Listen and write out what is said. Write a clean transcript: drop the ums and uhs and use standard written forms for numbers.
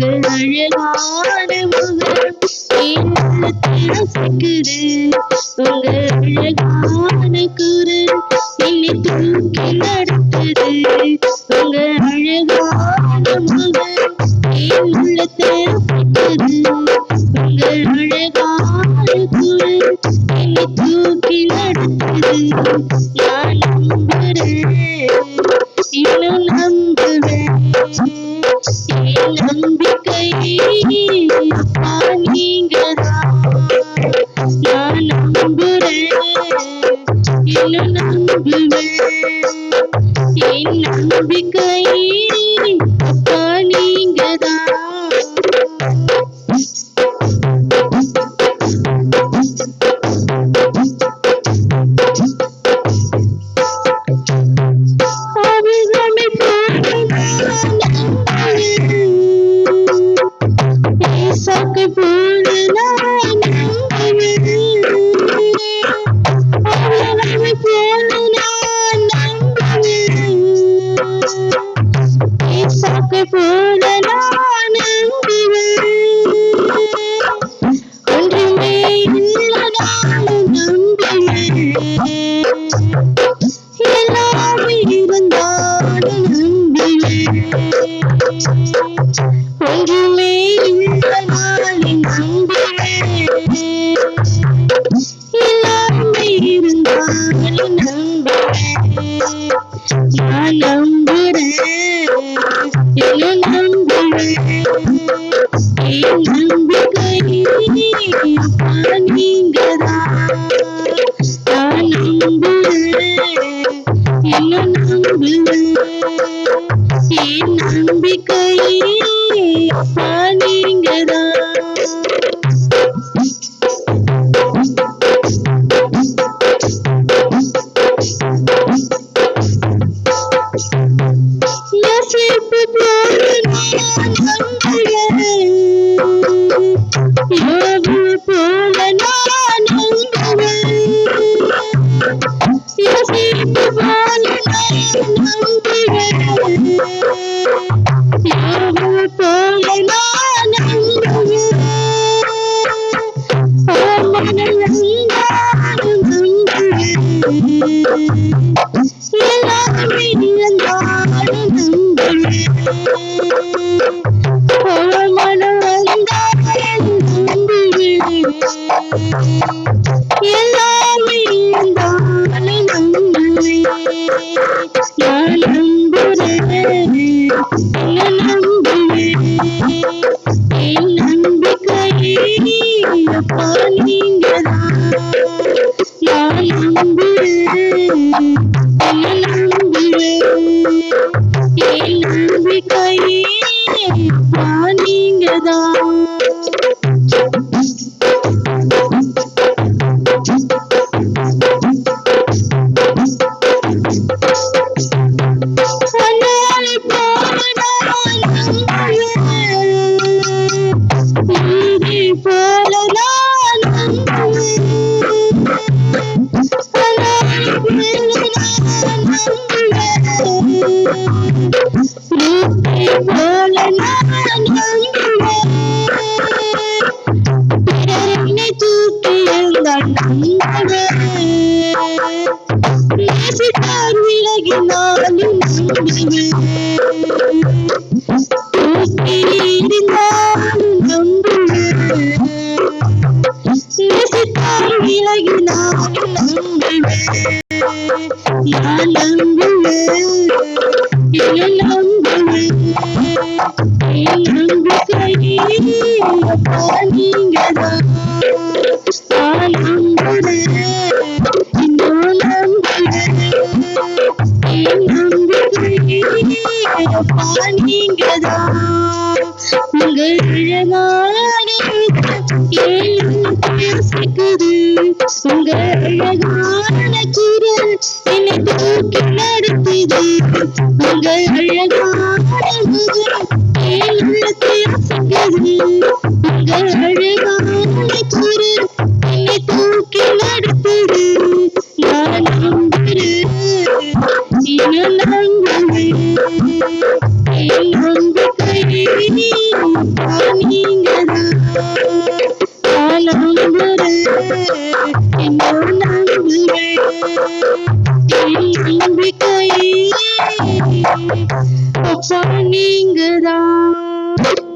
உங்கள் அழகான முகம் ரசிக்குது. உங்கள் அழகான குரல் என்னை தூக்கி நடத்துது. உங்கள் அழகான முகம் என் உள்ளத்தை ரசிக்குது. உங்கள் அழகான குரல் என்னை தூக்கி நடத்துது. நான் நம்புறேன், இன்னும் நம்புவேன். என் நம்பிக்கை அப்பா நீங்கதான். நான் நம்புறேன், இன்னும் நம்புவேன். என் நம்பிக்கை அப்பா நீங்கதான். ஒன்றுமே இல்லைனாலும் நம்புவேன். எல்லாமே இருந்தாலும் நம்புவேன். நான் நம்புறேன், இன்னும் நம்புவேன். என் நம்பிக்கை அப்பா நீங்கதான். நான் நம்புறேன், இன்னும் நம்புவேன். என் நம்பிக்கை அப்பா நீங்கதான். யோசிப்பு போல நான் நம்புவேன். யோபு போல நான் நம்புவேன். யோசிப்பு போல நான் நம்புவேன். யோபு போல நான் நம்புவேன். மனம் இருந்தாலும் நம்புவேன். எல்லாமே இருந்தாலும் நம்புவேன். மனம் இருந்தாலும் நம்புவேன். எல்லாமே இருந்தாலும் நம்புவேன். நான் நம்புறேன், நம்புவேன். என் நம்பிக்கை அப்பா நீங்கதான். நான் நம்புறேன், நம்புவேன். என் நம்பிக்கை அப்பா நீங்கதான். விலகினாலும் நான் நம்புவேன், நம்புவேன். என் நம்பிக்கை அப்பா நீங்கதான். நான் நம்புறேன், இன்னும் நம்புவேன். என் நம்பிக்கை அப்பா நீங்கதான். உங்கள் அழகான ரசிக்குது. உங்கள் அழகான குரல் என்னை தூக்கி நடத்துது. உங்கள் அழகான முகம் என் உள்ளத்தை ரசிக்குது. உங்கள் அழகான குரல் என்னை தூக்கி நடத்துது. நான் நம்புறேன், இன்னும் நம்புவேன். என் நம்பிக்கை என் நம்பிக்கை அப்பா நீங்கதான்.